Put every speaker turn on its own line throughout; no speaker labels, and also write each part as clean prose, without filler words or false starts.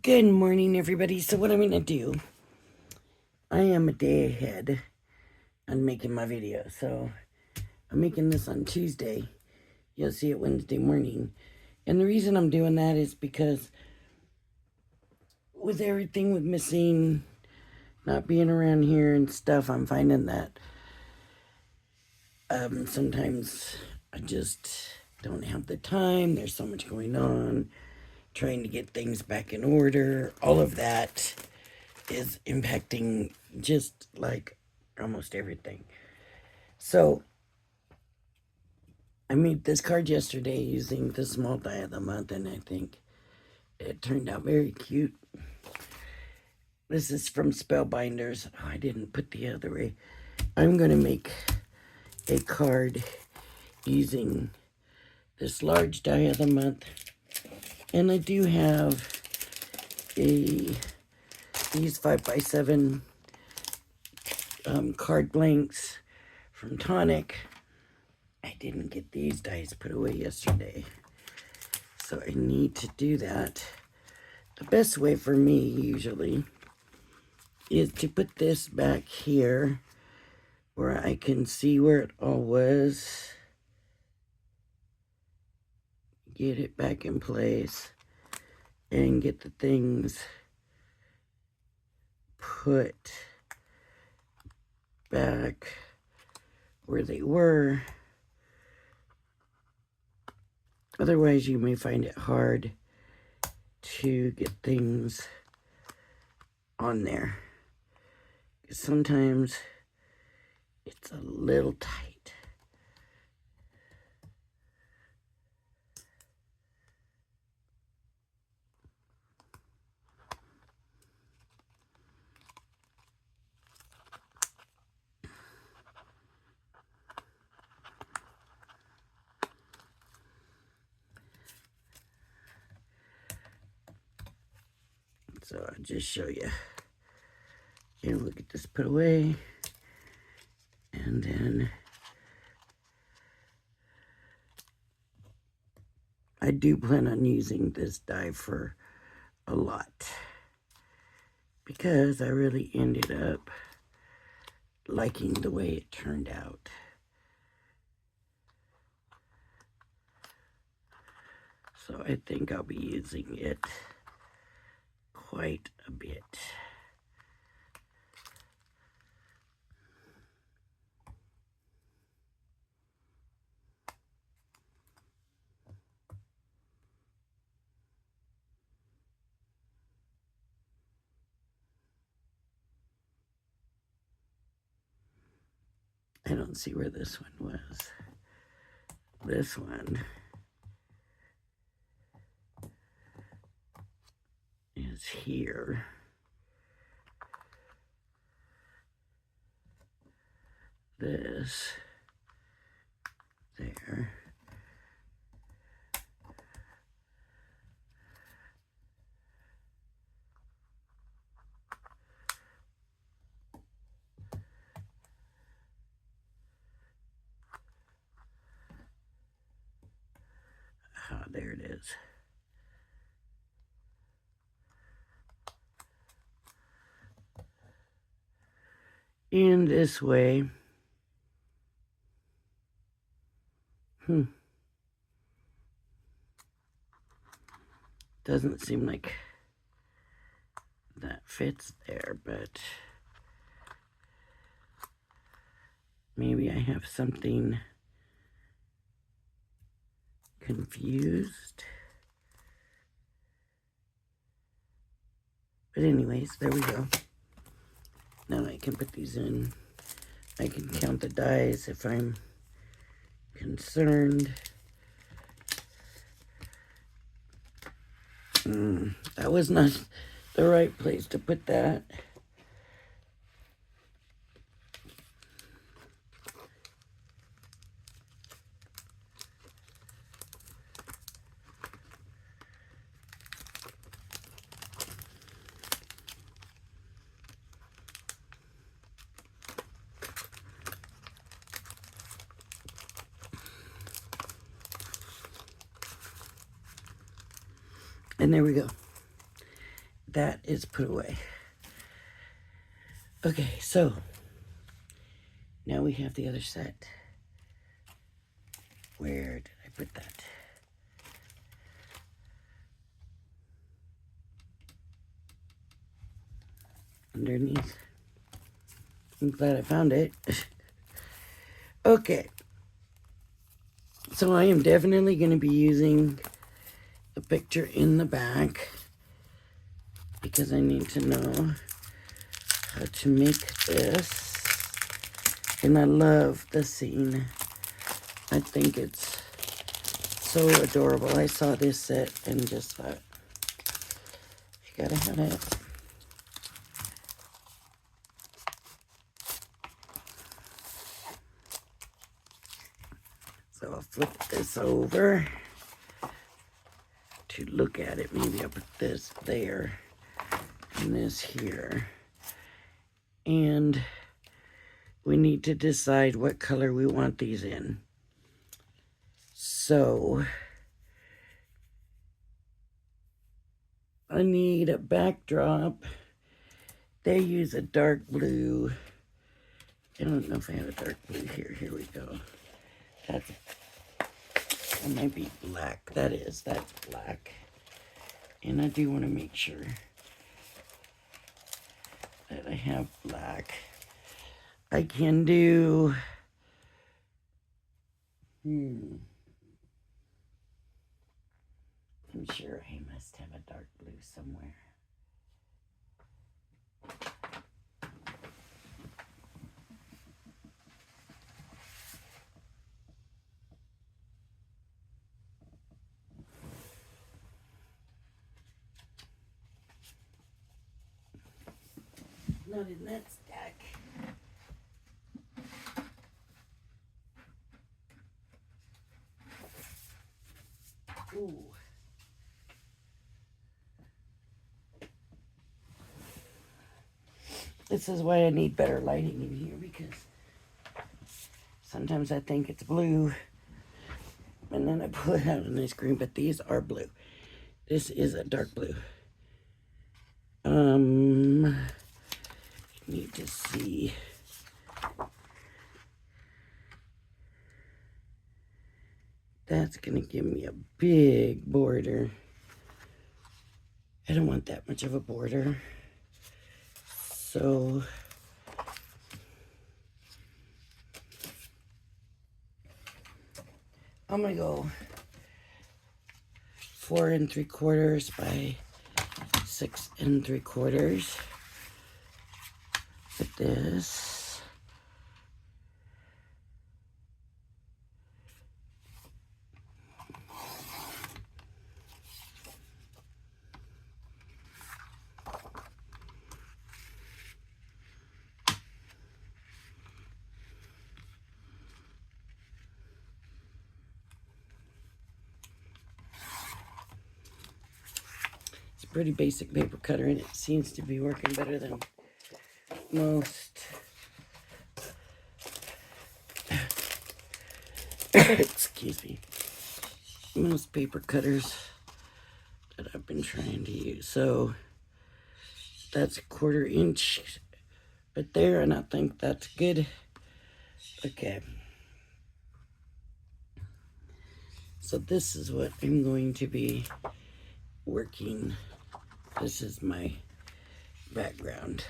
Good morning, everybody. So what I'm going to do, I am a day ahead on making my video. So I'm making this on Tuesday. You'll see it Wednesday morning. And the reason I'm doing that is because with everything with missing, not being around here and stuff, I'm finding that sometimes I just don't have the time. There's so much going on. Trying to get things back in order. All of that is impacting just like almost everything. So I made this card yesterday using the small die of the month, and I think it turned out very cute. This is from Spellbinders. Oh, I didn't put the other way. I'm going to make a card using this large die of the month, and I do have these 5x7 card blanks from Tonic. I didn't get these dies put away yesterday, so I need to do that. The best way for me usually is to put this back here where I can see where it all was, get it back in place, and get the things put back where they were. Otherwise, you may find it hard to get things on there. Sometimes it's a little tight. So I'll just show you. And we'll get this put away. And then I do plan on using this die for a lot, because I really ended up liking the way it turned out. So I think I'll be using it quite a bit. I don't see where this one was. This one is here. This there. Ah, there it is. In this way. Doesn't seem like that fits there, but maybe I have something confused. But anyways, there we go. Now I can put these in. I can count the dies if I'm concerned. That was not the right place to put that. And there we go. that is put away. Okay, so now we have the other set. Where did I put that? Underneath. I'm glad I found it. Okay. So I am definitely going to be using a picture in the back because I need to know how to make this. And I love the scene. I think it's so adorable. I saw this set and just thought, you gotta have it. So I'll flip this over to look at it. Maybe I'll put this there and this here. And we need to decide what color we want these in. So I need a backdrop. They use a dark blue. I don't know if I have a dark blue here. Here we go. That might be black. That's black. And I do want to make sure that I have black. I can do, I'm sure I must have a dark blue somewhere. Not in that stack. Ooh. This is why I need better lighting in here, because sometimes I think it's blue and then I pull it out on the screen, but these are blue. This is a dark blue. Need to see. That's gonna give me a big border. I don't want that much of a border. So I'm gonna go 4 3/4 by 6 3/4 with this. It's a pretty basic paper cutter and it seems to be working better than most. Excuse me. Most paper cutters that I've been trying to use. So that's a 1/4 inch right there, and I think that's good. Okay. So this is what I'm going to be working. This is my background.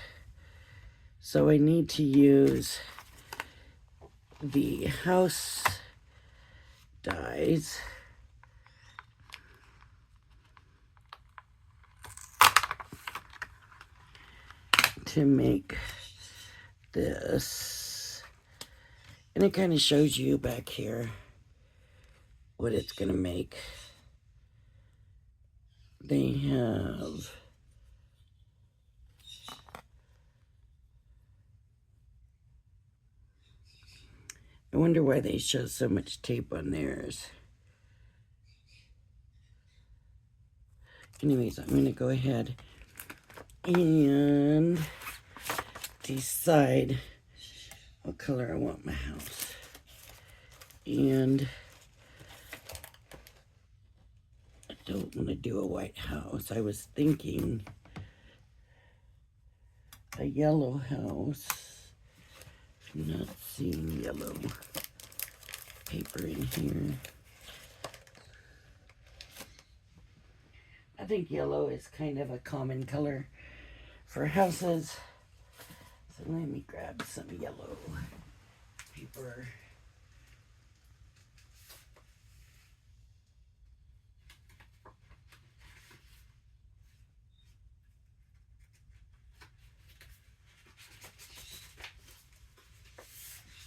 So I need to use the house dies. To make this. And it kind of shows you back here what it's going to make. They have I wonder why they show so much tape on theirs. Anyways, I'm going to go ahead and decide what color I want my house. And I don't want to do a white house. I was thinking a yellow house. I'm not seeing yellow paper in here. I think yellow is kind of a common color for houses. So let me grab some yellow paper.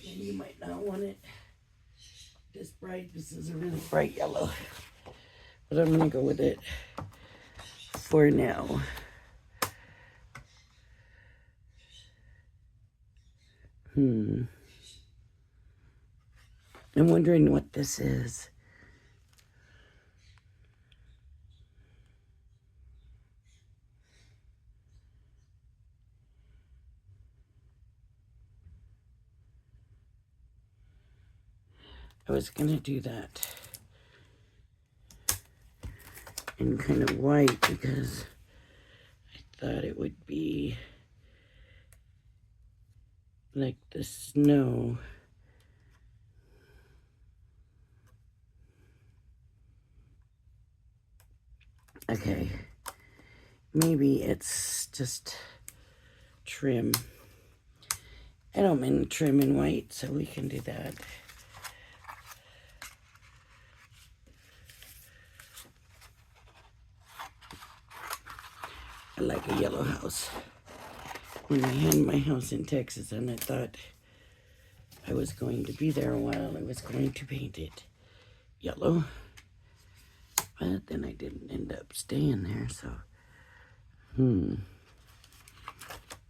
And you might not want it this bright. This is a really bright yellow. But I'm going to go with it for now. I'm wondering what this is. I was going to do that in kind of white because I thought it would be like the snow. Okay, maybe it's just trim. I don't mean trim in white, so we can do that. I like a yellow house. When I had my house in Texas and I thought I was going to be there a while, I was going to paint it yellow. But then I didn't end up staying there, so. I'm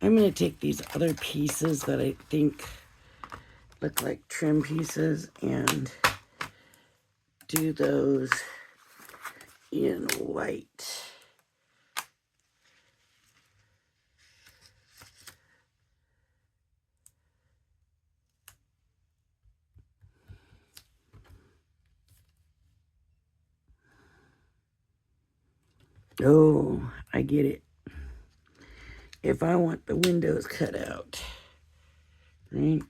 going to take these other pieces that I think look like trim pieces and do those in white. Oh, I get it. If I want the windows cut out, right?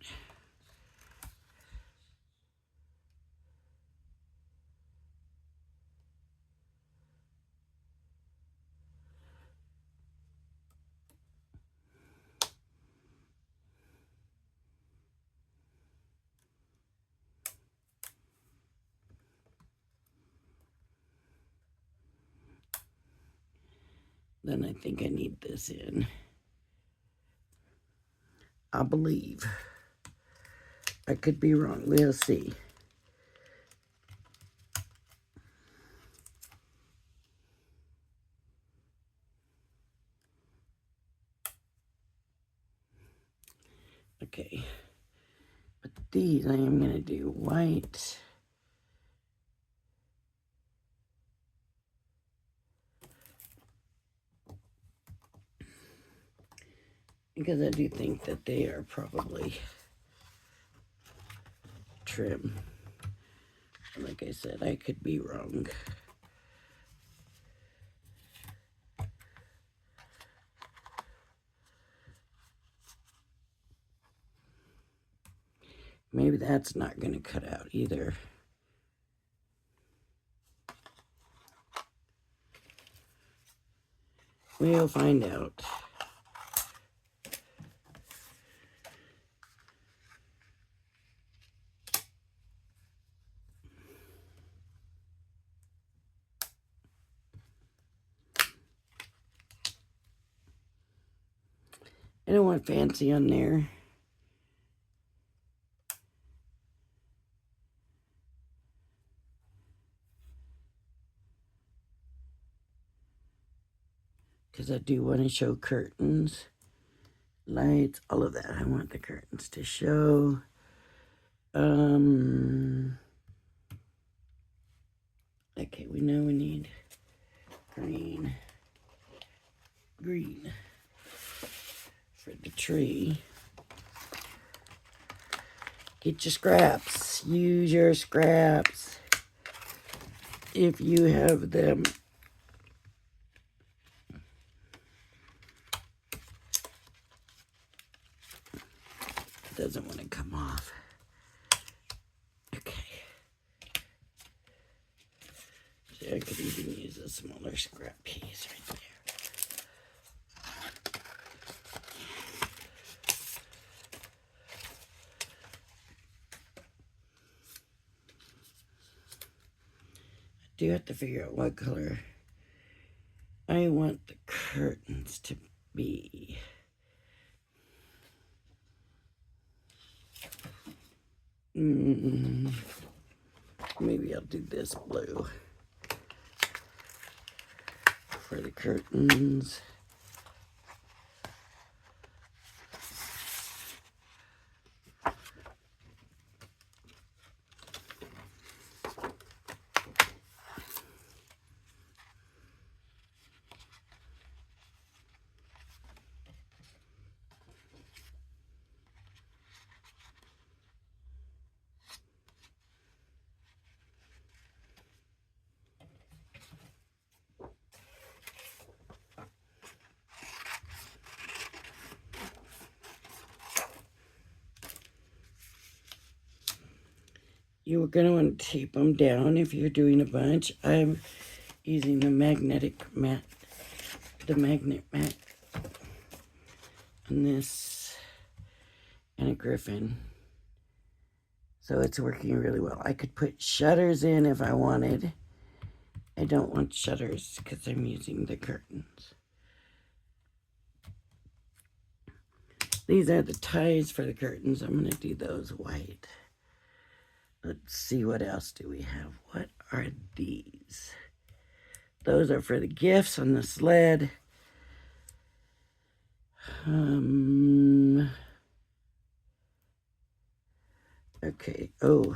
Then I think I need this in. I believe. I could be wrong. We'll see. Okay. But these I am going to do white. Because I do think that they are probably trim. Like I said, I could be wrong. Maybe that's not going to cut out either. We'll find out. I don't want fancy on there. Because I do want to show curtains, lights, all of that. I want the curtains to show. Okay, we know we need green. Green for the tree. Get your scraps. Use your scraps if you have them. doesn't want to come off. Okay. See, I could even use a smaller scrap piece right there. I do have to figure out what color I want the curtains to be. Maybe I'll do this blue for the curtains. You're going to want to tape them down if you're doing a bunch. I'm using the magnet mat on this and a griffin. So it's working really well. I could put shutters in if I wanted. I don't want shutters because I'm using the curtains. These are the ties for the curtains. I'm going to do those white. Let's see, what else do we have? What are these? Those are for the gifts on the sled. Okay, oh,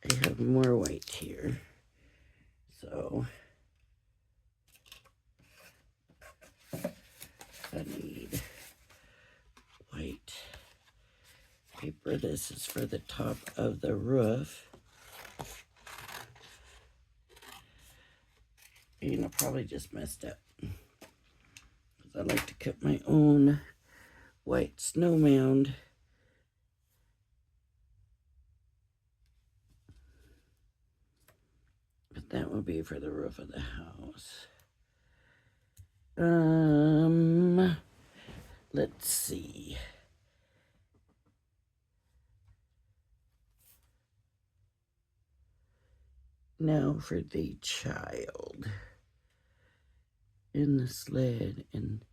I have more white here. So, I need white paper. This is for the top of the roof. And I probably just messed up. Because I like to cut my own white snow mound. But that will be for the roof of the house. Let's see. Now for the child in the sled and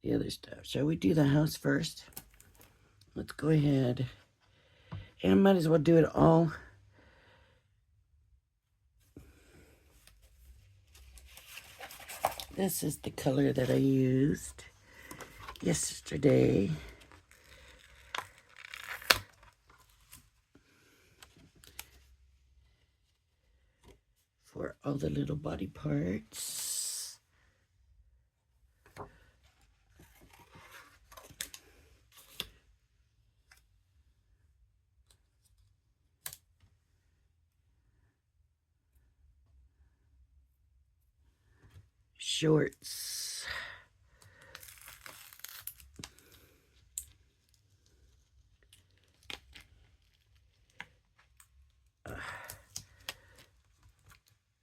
the other stuff. Shall we do the house first? Let's go ahead. And I might as well do it all. This is the color that I used yesterday. For all the little body parts. Shorts.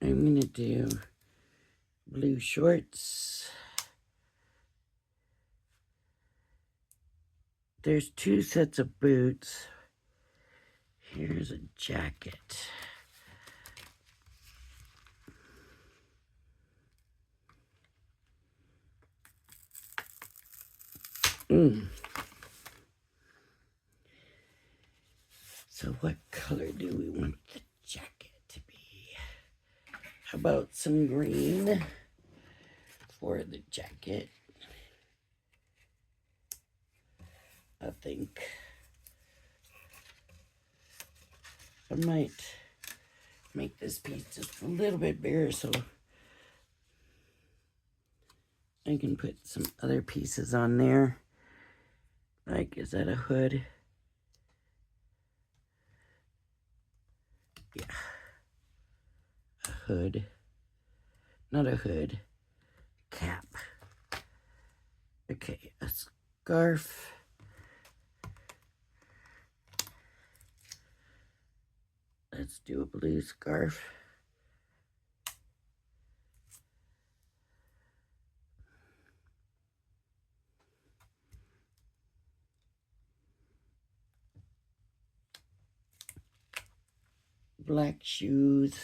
I'm going to do blue shorts. There's 2 sets of boots. Here's a jacket. So what color do we want the jacket to be? How about some green for the jacket? I think I might make this piece just a little bit bigger so I can put some other pieces on there. Like, is that a hood? Yeah. A hood. Not a hood. Cap. Okay, a scarf. do a blue scarf. Black shoes.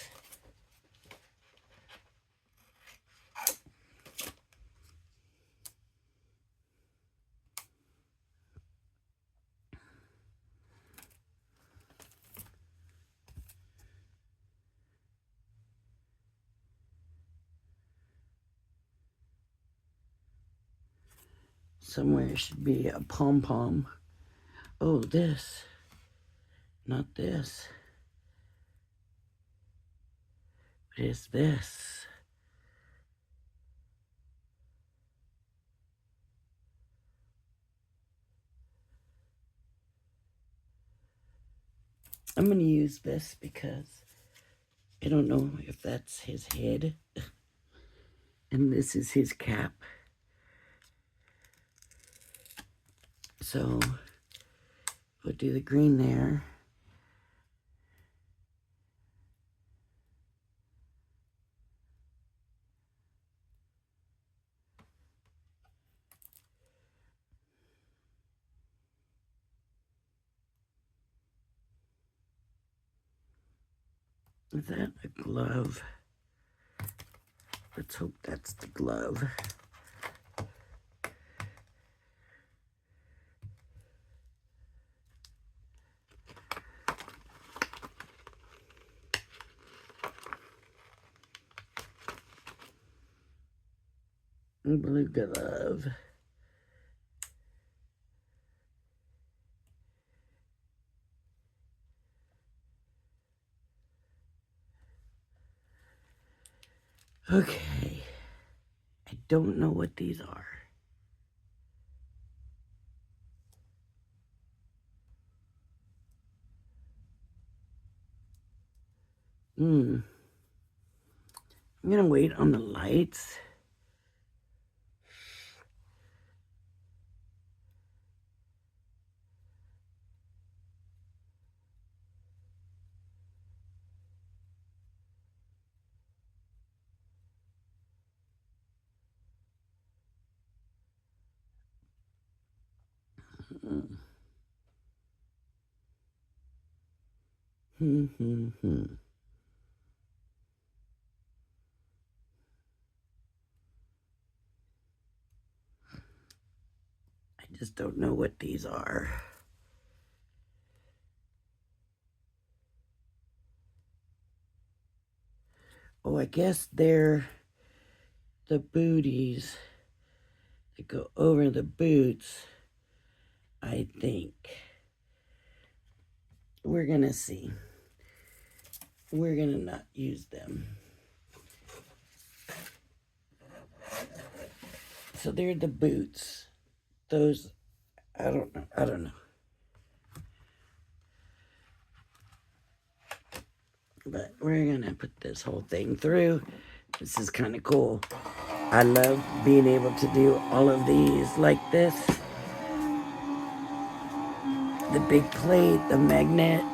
Somewhere should be a pom-pom. Oh, this. Not this. What is this? I'm going to use this because I don't know if that's his head. And this is his cap. So we'll do the green there. Is that a glove? Let's hope that's the glove. Blue glove. Okay. I don't know what these are. I'm gonna wait on the lights. I just don't know what these are. Oh, I guess they're the booties that go over the boots, I think. We're gonna see. We're gonna not use them. So they're the boots. Those, I don't know. But we're gonna put this whole thing through. This is kind of cool. I love being able to do all of these like this. The big plate, the magnet.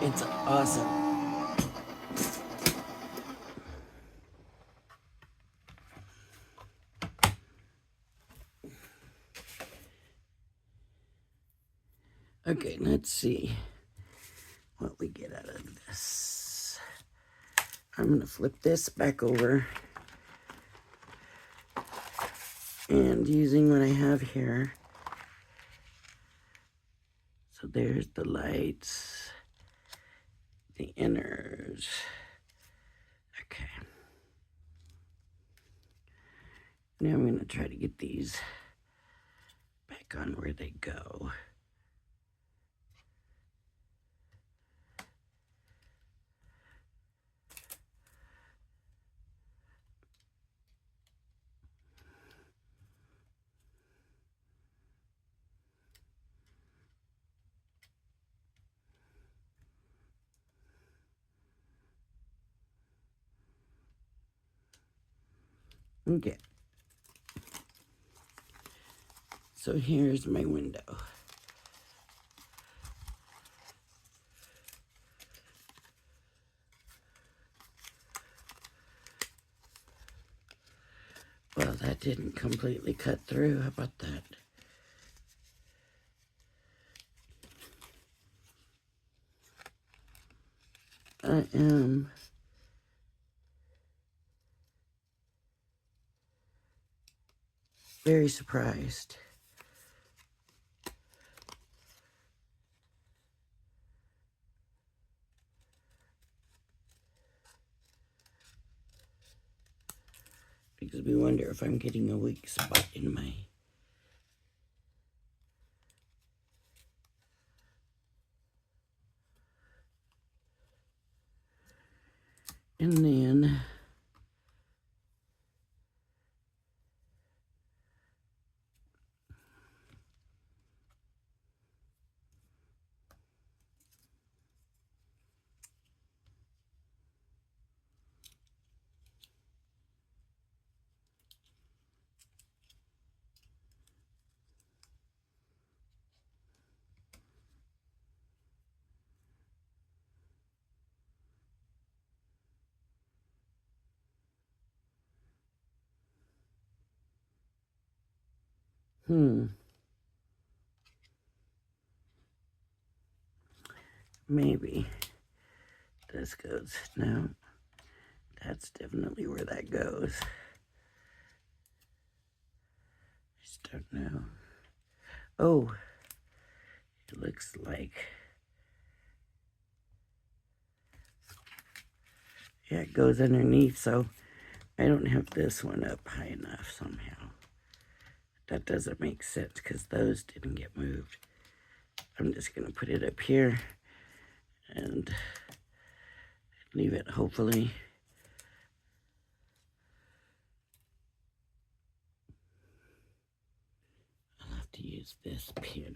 It's awesome. Okay, let's see what we get out of this. I'm gonna flip this back over. And using what I have here. So there's the lights, the inners. Okay. Now I'm gonna try to get these back on where they go. Okay. So here's my window. Well, that didn't completely cut through. How about that? I am very surprised. Because we wonder if I'm getting a weak spot in my... And then... Maybe this goes. No, that's definitely where that goes. I just don't know. Oh, it looks like... Yeah, it goes underneath, so I don't have this one up high enough somehow. That doesn't make sense because those didn't get moved. I'm just going to put it up here and leave it, hopefully. I'll have to use this pin.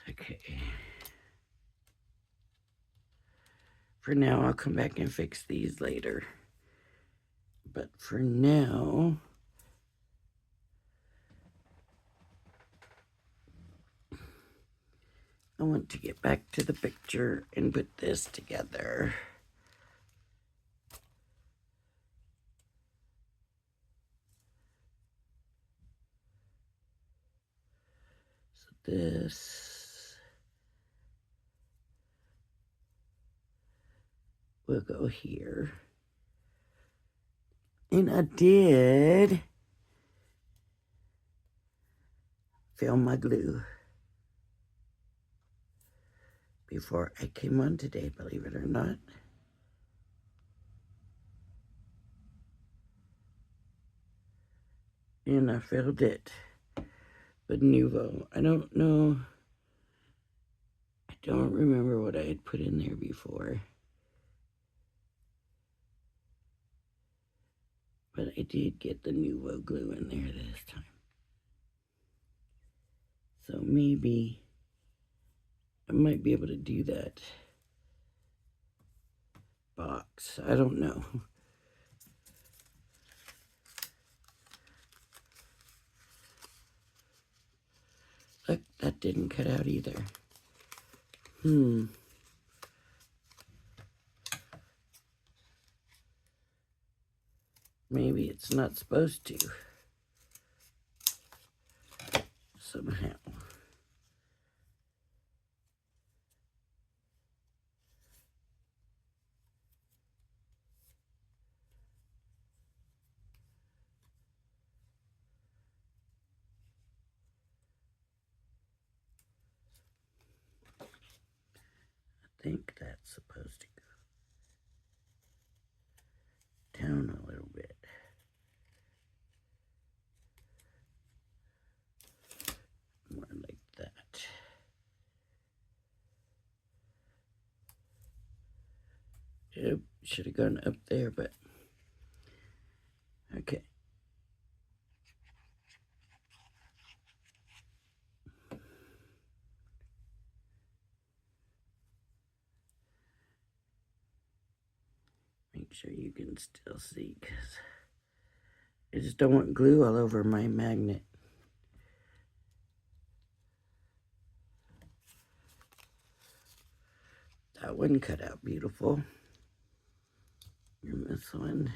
Okay. For now, I'll come back and fix these later. But for now, I want to get back to the picture and put this together. So this will go here. And I did fill my glue before I came on today, believe it or not. And I filled it with Nuvo. I don't know. I don't remember what I had put in there before. But I did get the Nuvo glue in there this time. So maybe I might be able to do that box. I don't know. Look, that didn't cut out either. Maybe it's not supposed to. Somehow. I think that's supposed to go down a little bit. More like that. Yep, should have gone up there, but okay. Make sure you can still see, because I just don't want glue all over my magnet. That one cut out beautiful. And this one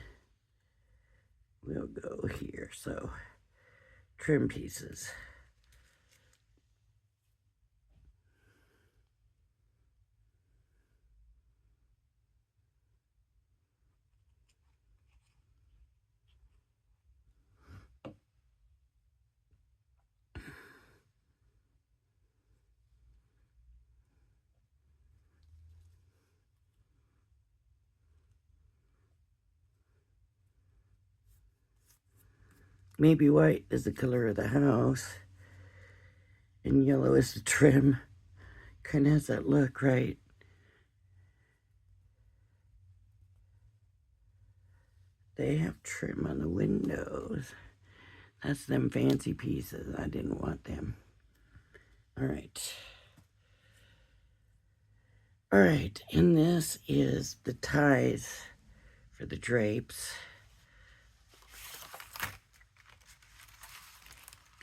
will go here. So, trim pieces. Maybe white is the color of the house, and yellow is the trim. Kind of has that look, right? They have trim on the windows. That's them fancy pieces. I didn't want them. All right. All right, and this is the ties for the drapes.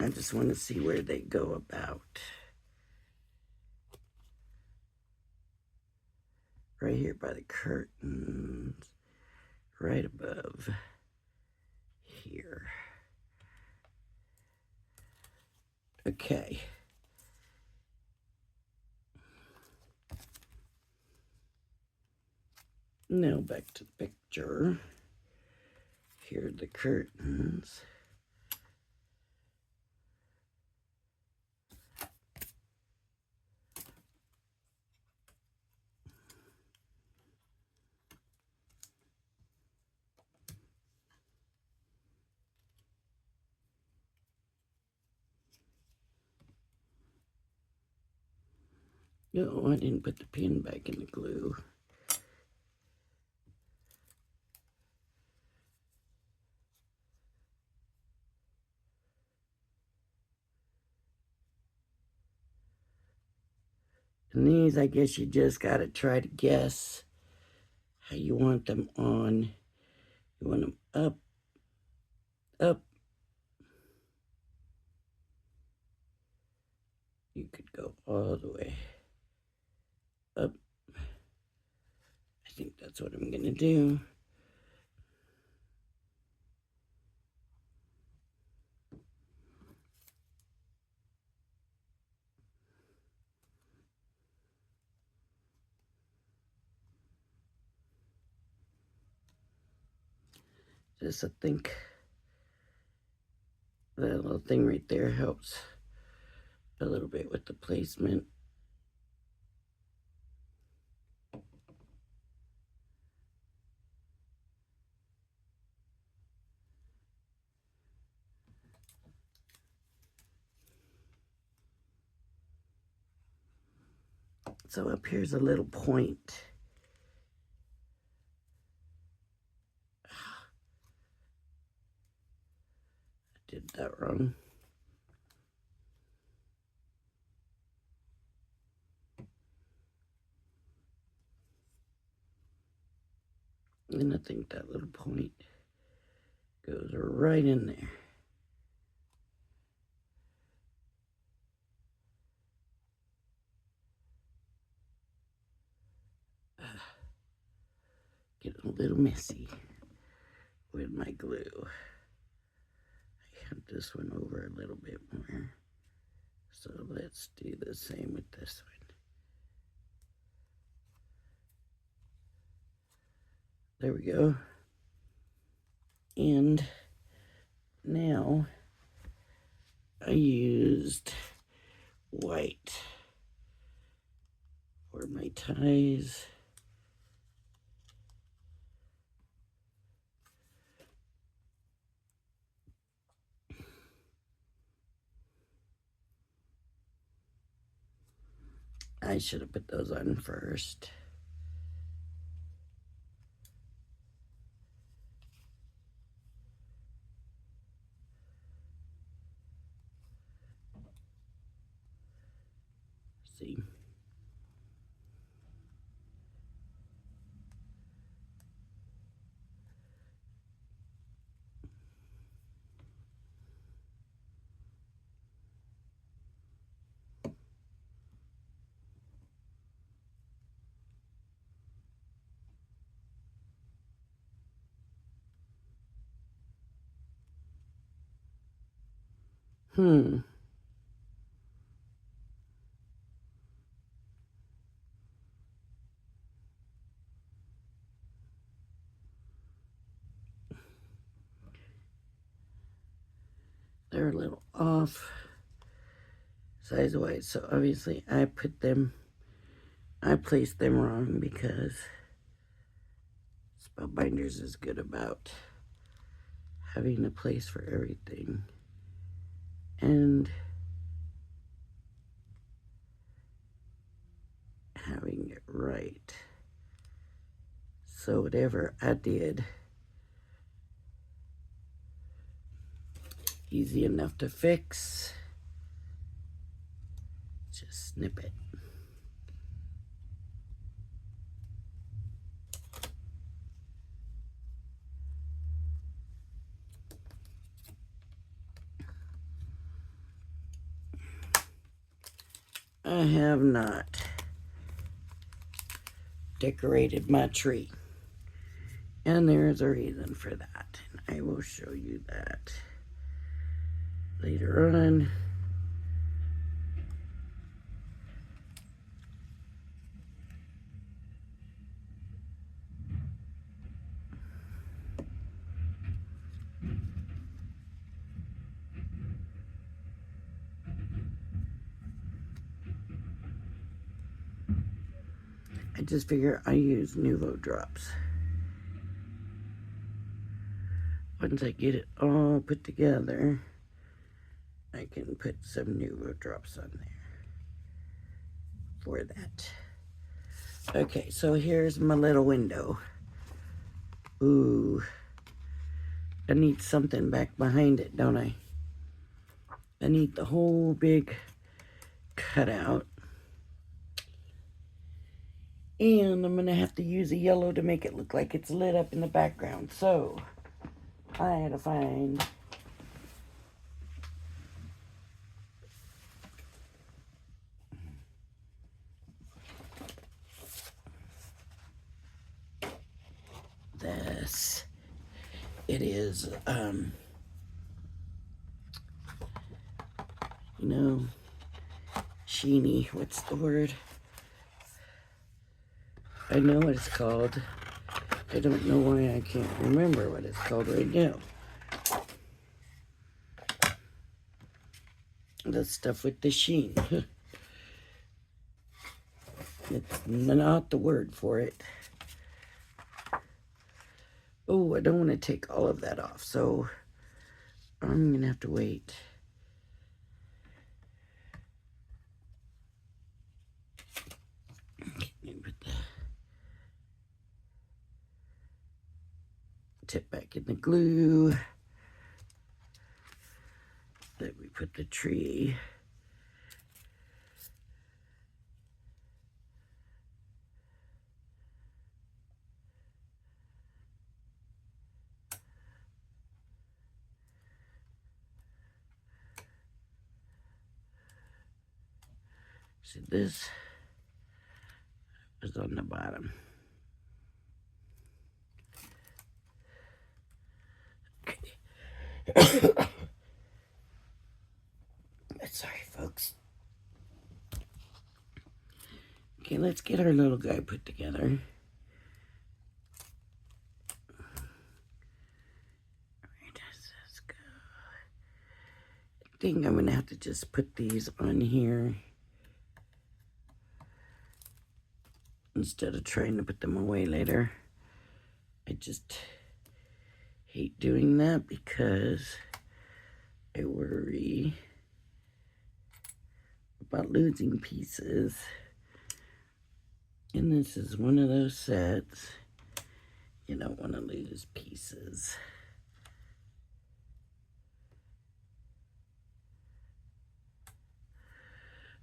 I just want to see where they go about. Right here by the curtains, right above here. Okay. Now back to the picture. Here are the curtains. No, I didn't put the pin back in the glue. And these, I guess you just got to try to guess how you want them on. You want them up, up. You could go all the way up. I think that's what I'm going to do. Just, I think that little thing right there helps a little bit with the placement. So up here's a little point. I did that wrong. And I think that little point goes right in there. Getting a little messy with my glue. I have this one over a little bit more. So let's do the same with this one. There we go. And now I used white for my ties. I should have put those on first. See. They're a little off size-wise, so obviously I placed them wrong because Spellbinders is good about having a place for everything and having it right. So whatever I did, easy enough to fix. Just snip it. I have not decorated my tree. And there's a reason for that. And I will show you that later on. I just figure I use Nuvo drops. Once I get it all put together, I can put some Nuvo drops on there for that. Okay, so here's my little window. Ooh, I need something back behind it, don't I? I need the whole big cutout. And I'm gonna have to use a yellow to make it look like it's lit up in the background. So I had to find this. It is, you know, sheeny. What's the word? I know what it's called. I don't know why I can't remember what it's called right now. The stuff with the sheen. It's not the word for it. Oh, I don't want to take all of that off, so I'm going to have to wait. Okay, put the tip back in the glue. Then we put the tree. See, this is on the bottom. Okay. Sorry, folks. Okay, let's get our little guy put together. Where does this go? I think I'm gonna have to just put these on here instead of trying to put them away later. I just hate doing that because I worry about losing pieces. And this is one of those sets you don't want to lose pieces.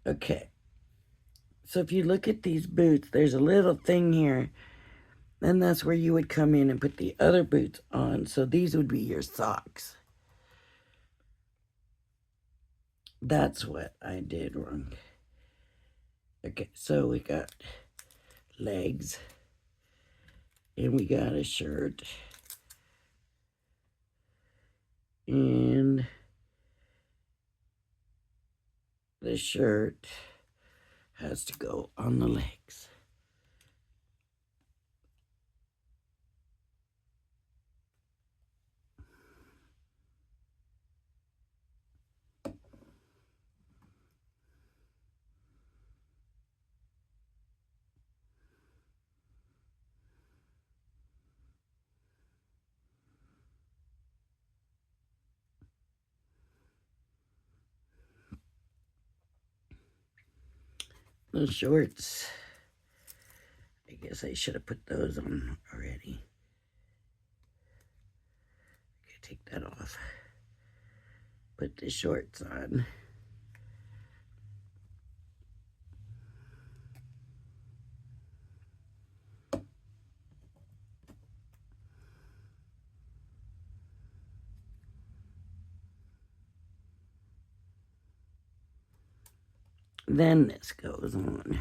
Okay, so if you look at these boots, there's a little thing here, and that's where you would come in and put the other boots on. So these would be your socks. That's what I did wrong. Okay, so we got legs, and we got a shirt, and the shirt has to go on the legs. The shorts, I guess I should have put those on already. Okay, take that off. Put the shorts on. Then this goes on.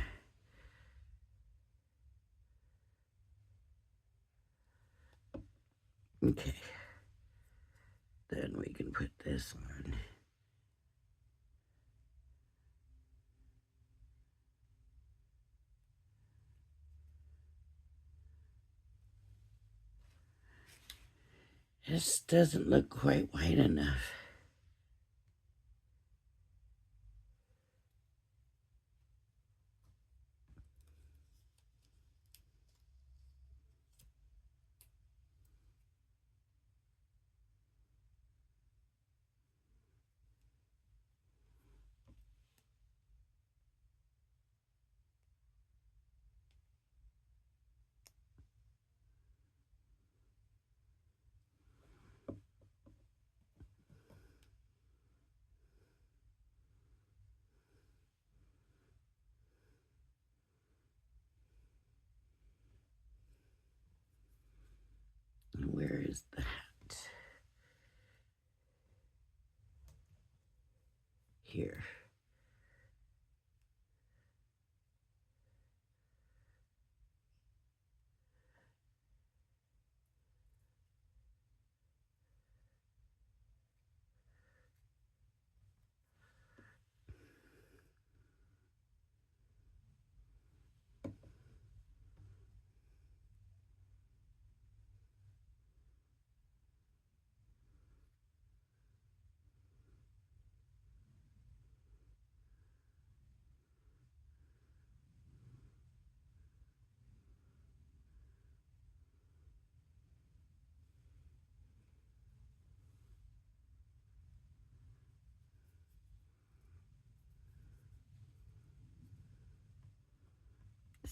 Okay. Then we can put this on. This doesn't look quite white enough. Where is the hat? Here.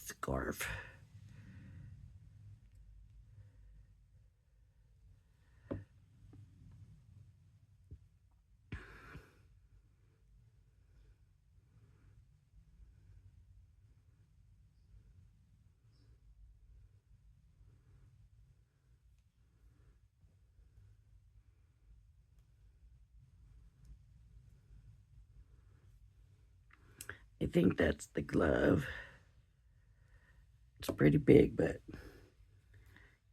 Scarf. I think that's the glove. It's pretty big, but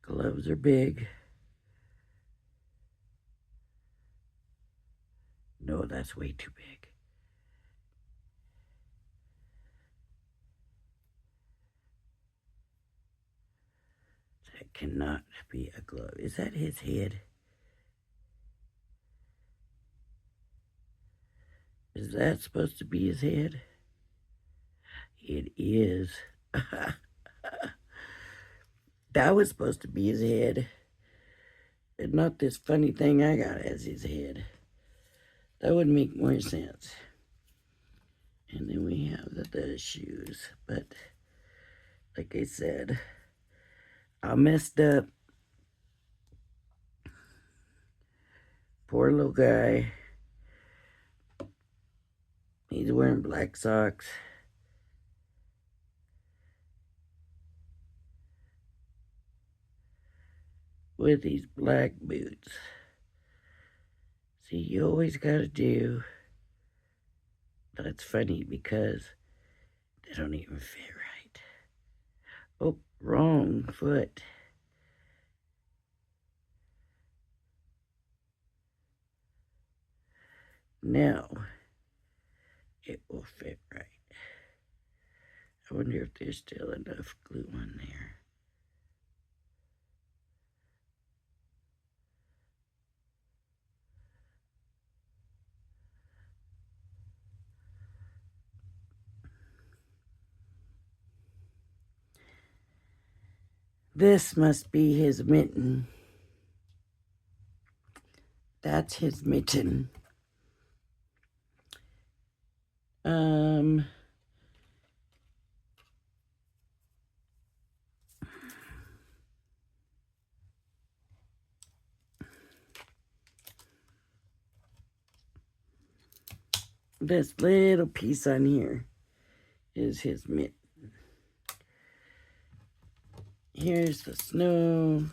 gloves are big. No, that's way too big. That cannot be a glove. Is that his head? Is that supposed to be his head? It is. That was supposed to be his head. And not this funny thing I got as his head. That would make more sense. And then we have the shoes. But like I said, I messed up. Poor little guy. He's wearing black socks. With these black boots. See, you always gotta do. That's funny because they don't even fit right. Oh, wrong foot. Now, it will fit right. I wonder if there's still enough glue on there. This must be his mitten. That's his mitten. This little piece on here is his mitten. Here's the snow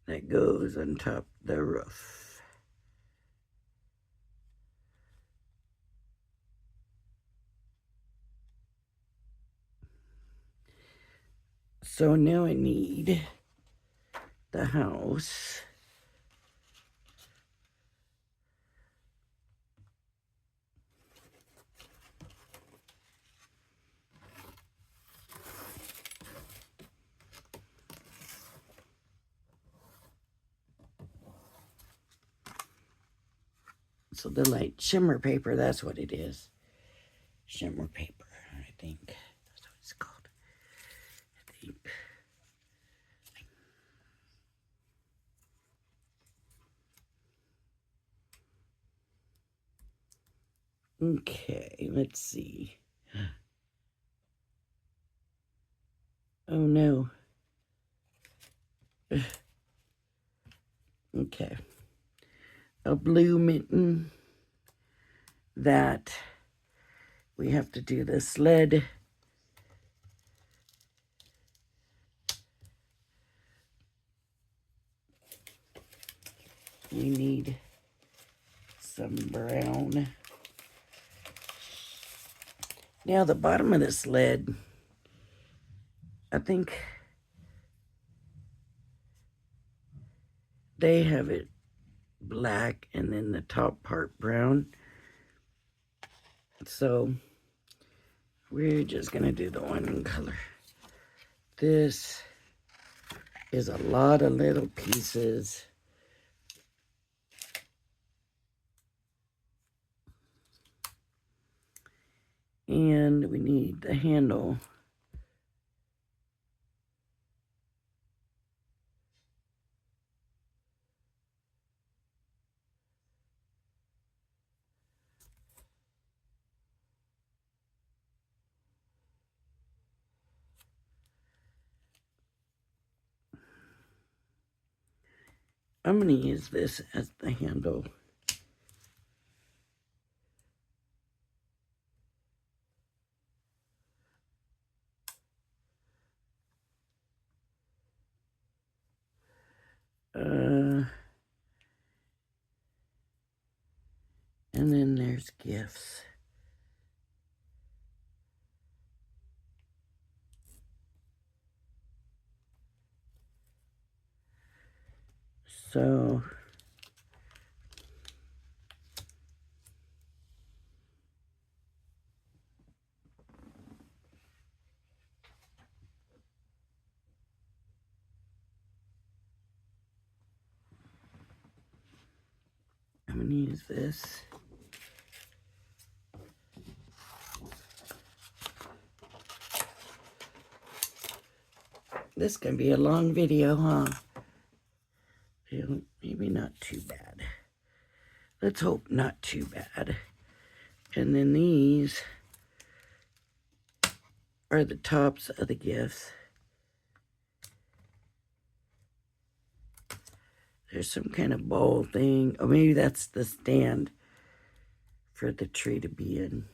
that goes on top of the roof. So now I need the house. So the light shimmer paper, that's what it is. Shimmer paper, I think. That's what it's called. I think. Okay, let's see. Oh no. Okay. A blue mitten that we have to do the sled. You need some brown. Now the bottom of the sled, I think they have it black and then the top part brown. So we're just gonna do the one color. This is a lot of little pieces. And we need the handle. I'm going to use this as the handle. And then there's gifts. So I'm going to use this. This can be a long video, huh? Maybe not too bad. Let's hope not too bad. And then these are the tops of the gifts. There's some kind of bowl thing. Oh, maybe that's the stand for the tree to be in.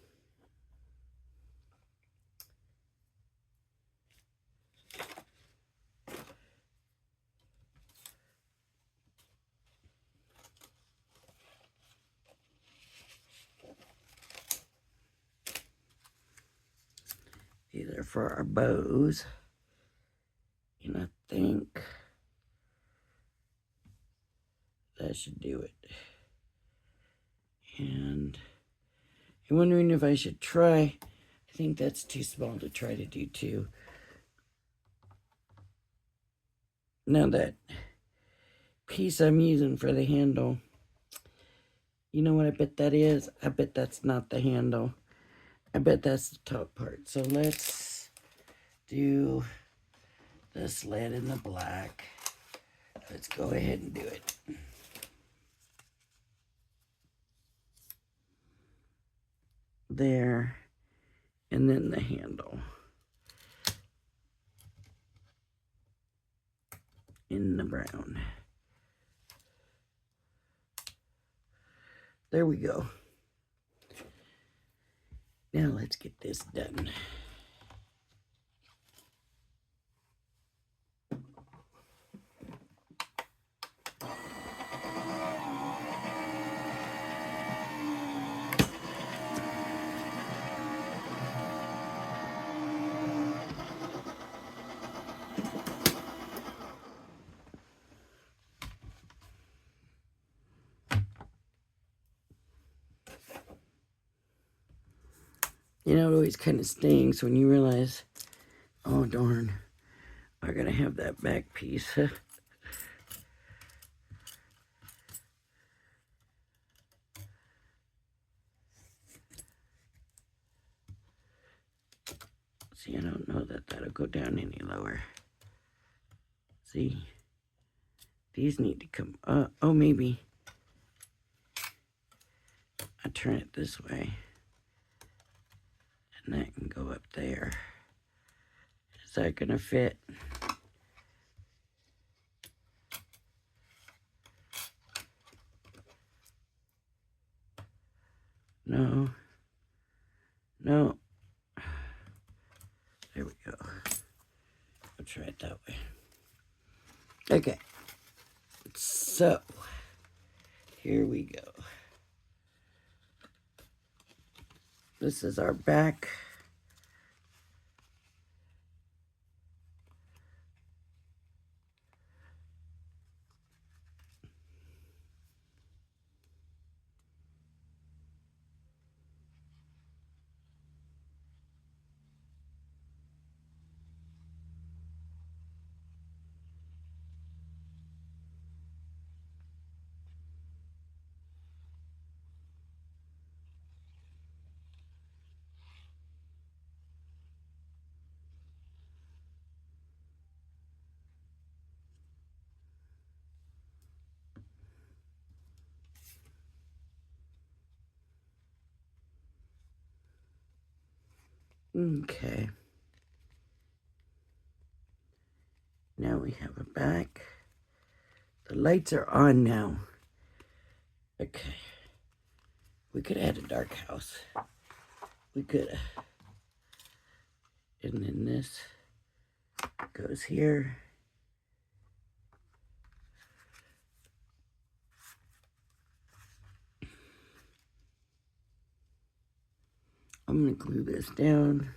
These are for our bows. And I think that should do it. And I'm wondering if I should try. I think that's too small to try to do too. Now that piece I'm using for the handle, you know what I bet that is? I bet that's not the handle. I bet that's the top part. So let's do this lead in the black. Let's go ahead and do it. There. And then the handle. In the brown. There we go. Now let's get this done. You know, it always kind of stings when you realize, oh darn, I gotta have that back piece. See, I don't know that that'll go down any lower. See, these need to come up. Oh, maybe I turn it this way. And that can go up there. Is that gonna fit? No. No. There we go. I'll try it that way. Okay. So, here we go. This is our back. Okay. Now we have a back. The lights are on now. Okay. We could add a dark house. We could. And then this goes here. I'm going to glue this down.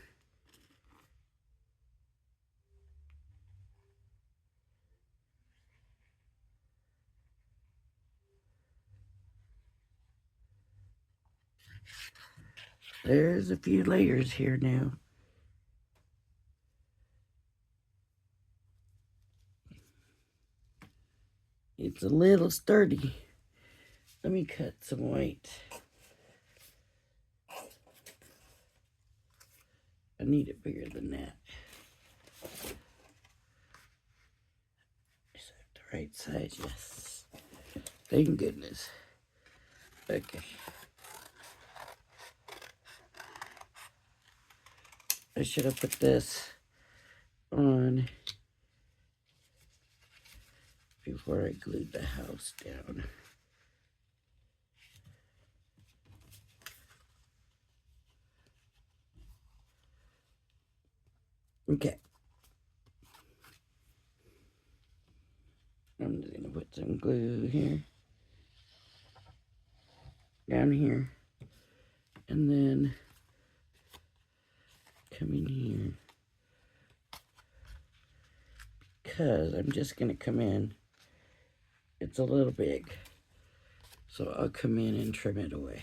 There's a few layers here now. It's a little sturdy. Let me cut some white. I need it bigger than that. Is that the right size? Yes. Thank goodness. Okay. I should have put this on before I glued the house down. Okay. I'm just going to put some glue here. Down here. And then come in here. Because I'm just going to come in. It's a little big. So I'll come in and trim it away.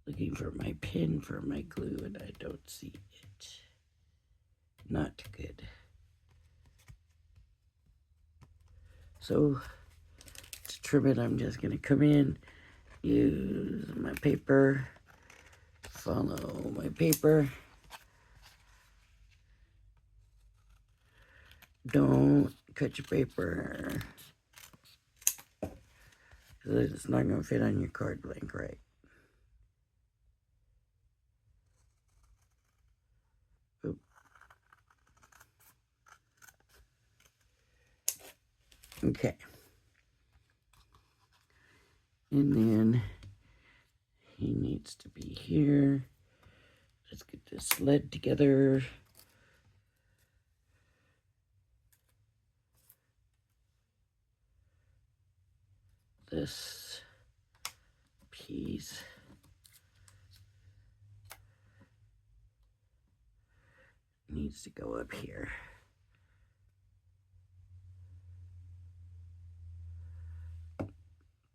Looking for my pin for my glue and I don't see it. Not good. So to trim it, I'm just going to come in, use my paper, follow my paper. Don't cut your paper. It's not going to fit on your card blank, right? Oop. Okay. And then he needs to be here. Let's get this lead together. This piece needs to go up here.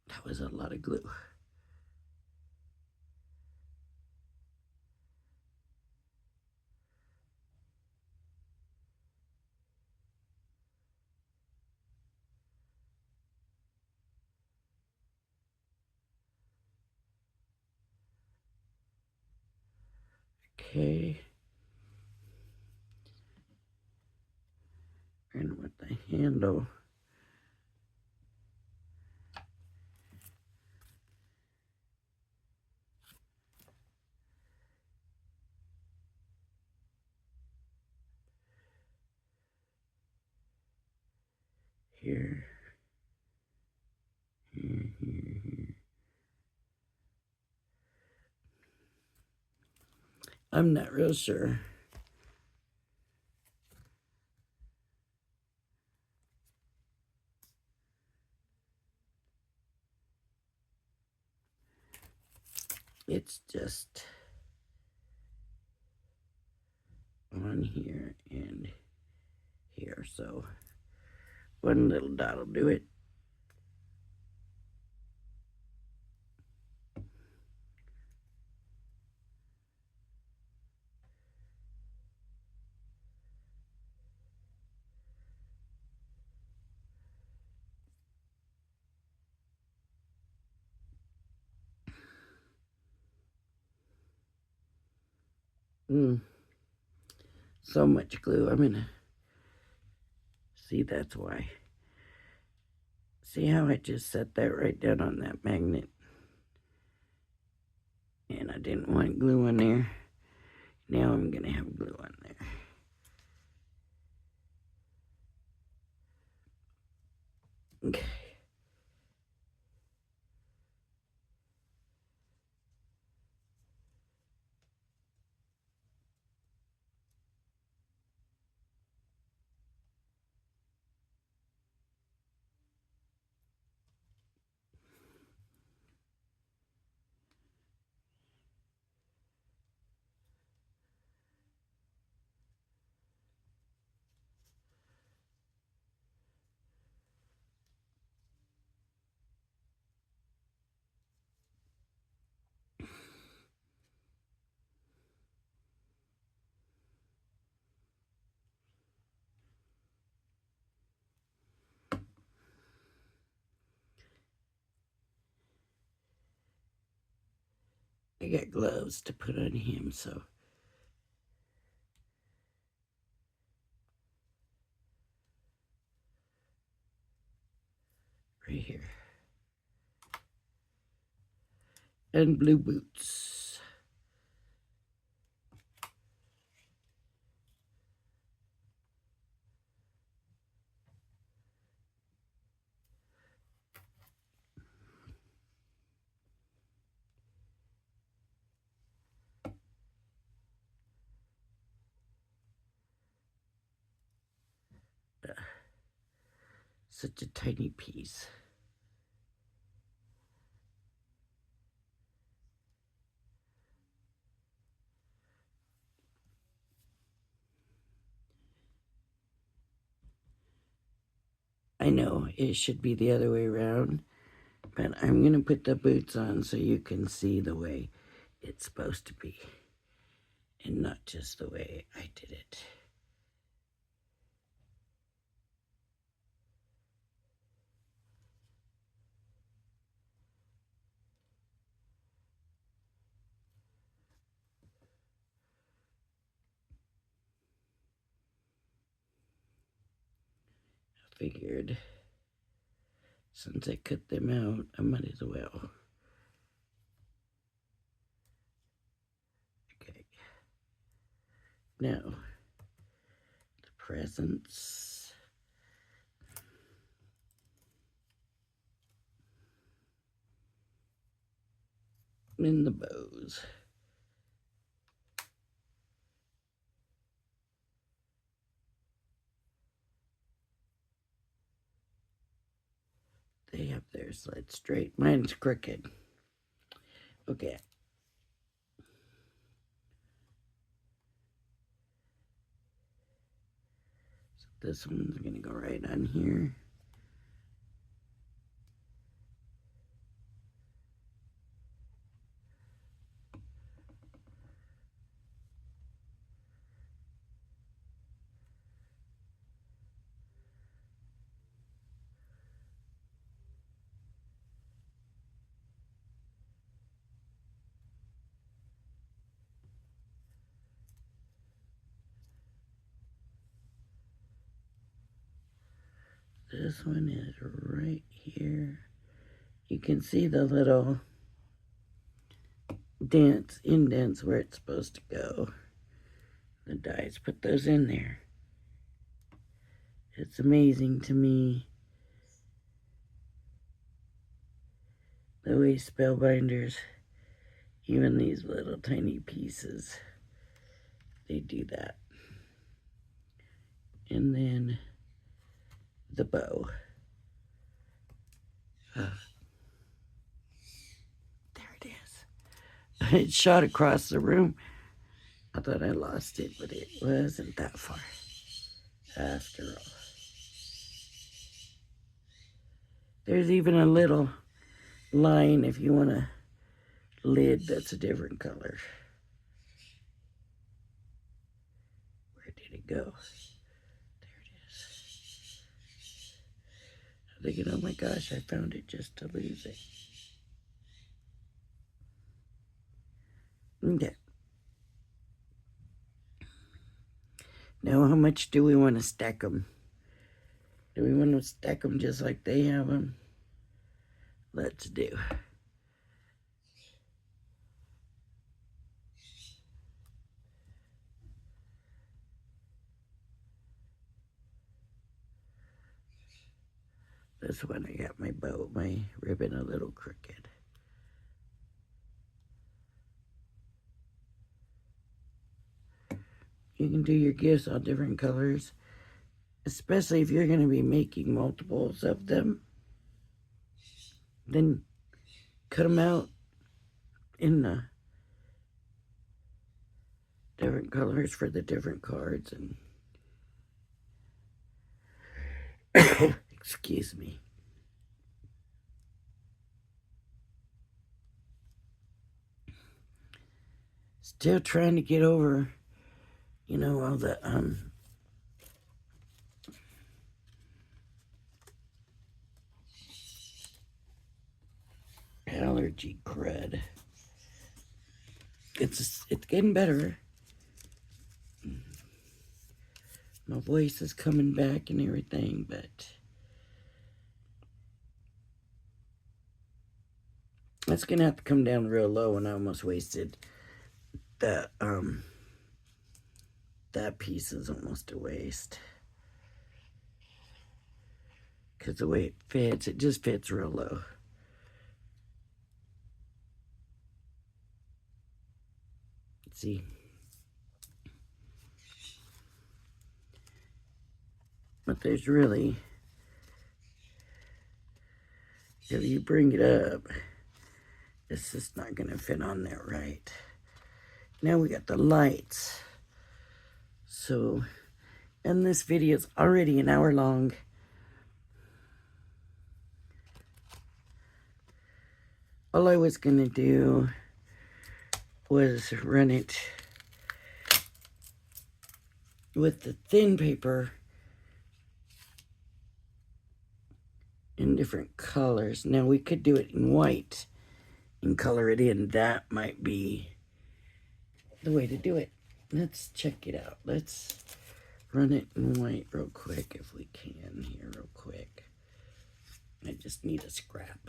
That was a lot of glue. Okay. And with the handle, here, here, here, here. I'm not real sure. It's just on here and here, so one little dot will do it. So much glue. I'm gonna see, that's why. See how I just set that right down on that magnet? And I didn't want glue on there. Now I'm gonna have glue on there. Okay. I got gloves to put on him, so. Right here. And blue boots. Such a tiny piece. I know it should be the other way around, but I'm going to put the boots on so you can see the way it's supposed to be, and not just the way I did it. I figured since I cut them out, I might as well. Okay. Now, the presents. And the bows. They have their sled straight. Mine's crooked. Okay. So this one's going to go right on here. This one is right here. You can see the little indents where it's supposed to go. The dies put those in there. It's amazing to me the way Spellbinders, even these little tiny pieces, they do that. And then the bow. There it is. It shot across the room. I thought I lost it, but it wasn't that far after all. There's even a little line if you want a lid that's a different color. Where did it go? There it is. I'm thinking, oh my gosh, I found it just to lose it. Okay. Now, how much do we want to stack them? Do we want to stack them just like they have them? Let's do. This one, I got my bow, my ribbon a little crooked. You can do your gifts all different colors, especially if you're going to be making multiples of them. Then cut them out in the different colors for the different cards. And excuse me. Still trying to get over, you know, all the allergy crud. It's getting better. My voice is coming back and everything, but it's gonna have to come down real low, and I almost wasted that that piece is almost a waste. Because the way it fits, it just fits real low. See? But there's really, if you bring it up, it's just not going to fit on there right. Now we got the lights. So, and this video is already an hour long. all I was going to do was run it with the thin paper in different colors. Now we could do it in white and color it in. That might be the way to do it. Let's check it out. Let's run it in white real quick if we can here real quick. I just need a scrap.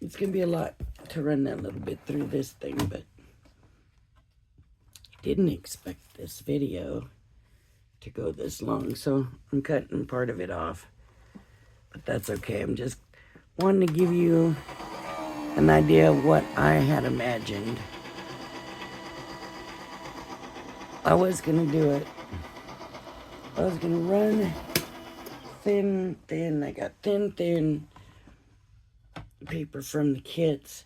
It's going to be a lot to run that little bit through this thing, but I didn't expect this video to go this long, so I'm cutting part of it off. But that's okay. I'm just wanting to give you an idea of what I had imagined. I was going to do it. I was going to run thin. I got thin paper from the kits,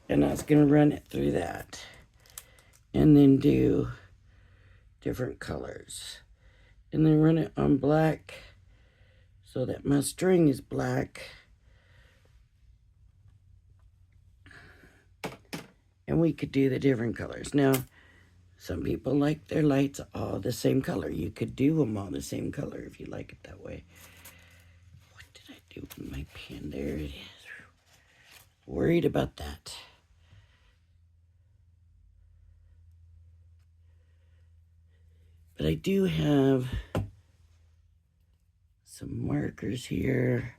and I was going to run it through that and then do different colors and then run it on black so that my string is black, and we could do the different colors. Now some people like their lights all the same color. You could do them all the same color if you like it that way. What did I do with my pen? There it is. Worried about that. But I do have some markers here.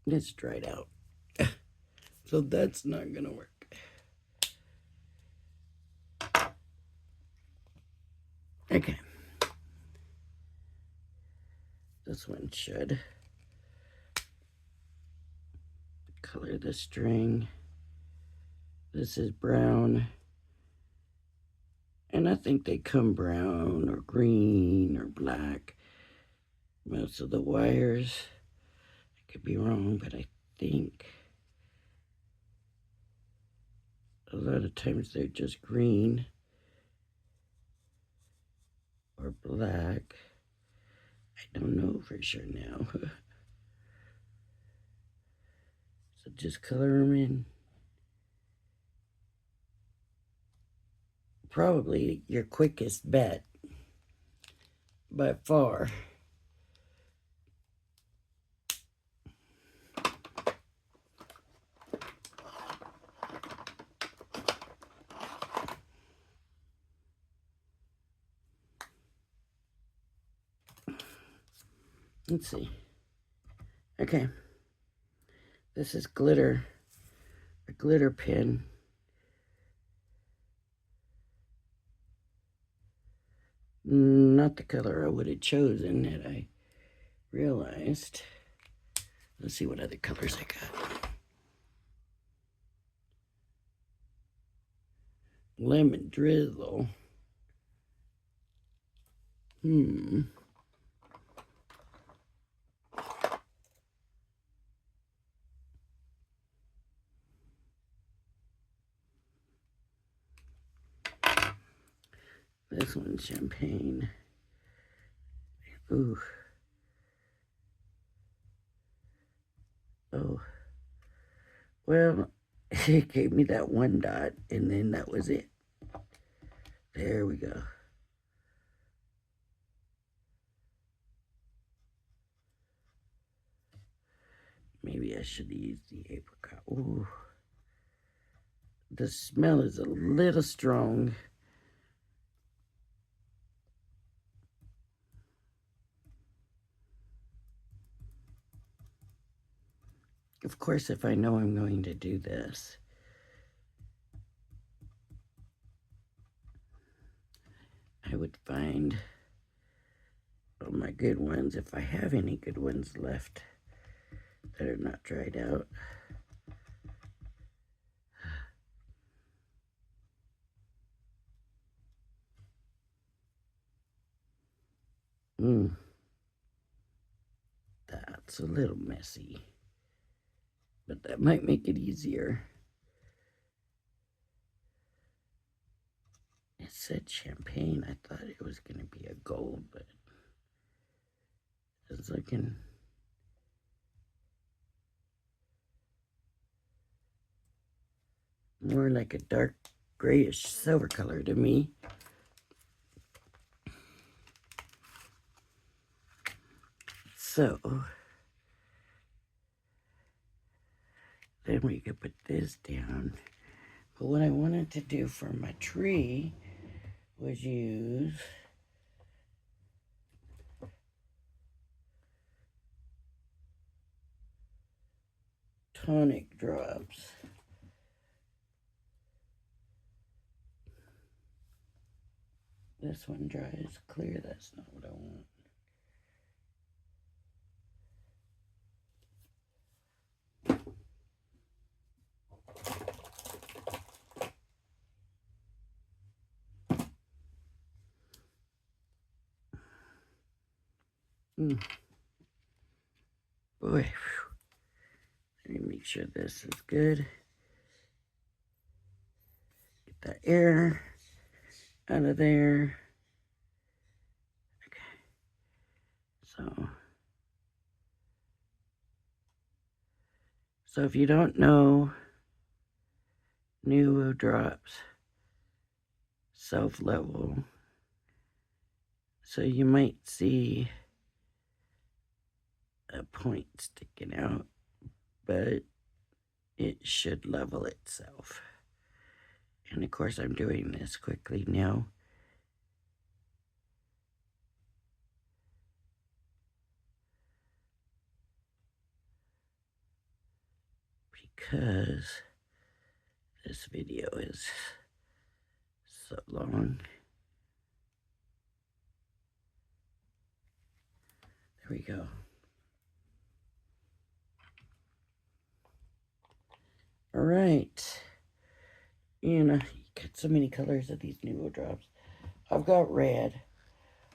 It's dried out. So that's not gonna work. Okay. This one should color the string. This is brown. And I think they come brown or green or black. Most of the wires, I could be wrong, but I think a lot of times they're just green or black. I don't know for sure now. So just color them in. Probably your quickest bet by far. Let's see. Okay. This is glitter. A glitter pen. Not the color I would have chosen had I realized. Let's see what other colors I got. Lemon drizzle. This one's champagne. Ooh. Oh. Well, it gave me that one dot, and then that was it. There we go. Maybe I should use the apricot. Ooh. The smell is a little strong. Of course, if I know I'm going to do this, I would find a of my good ones, if I have any good ones left that are not dried out. That's a little messy, but that might make it easier. It said champagne. I thought it was going to be a gold, but it's looking more like a dark grayish silver color to me. So then we could put this down. But what I wanted to do for my tree was use tonic drops. This one dries clear. That's not what I want. Boy, let me make sure this is good. Get that air out of there. Okay. So if you don't know Nuvo drops self-level, so you might see a point sticking out, but it should level itself. And of course I'm doing this quickly now. Because this video is so long. There we go. All right. You know, you got so many colors of these Nuvo drops. I've got red.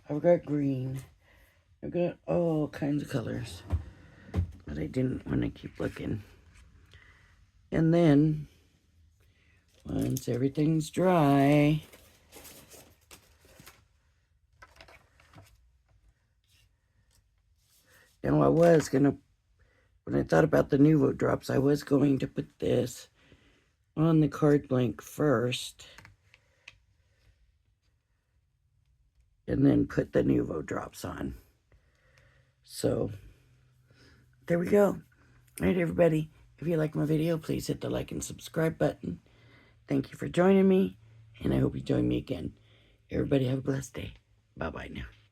I've got green. I've got all kinds of colors. But I didn't want to keep looking. And then, once everything's dry, now I was going to, when I thought about the Nuvo drops, I was going to put this on the card blank first, and then put the Nuvo drops on. So, there we go. All right, everybody. If you like my video, please hit the like and subscribe button. Thank you for joining me, and I hope you join me again. Everybody have a blessed day. Bye-bye now.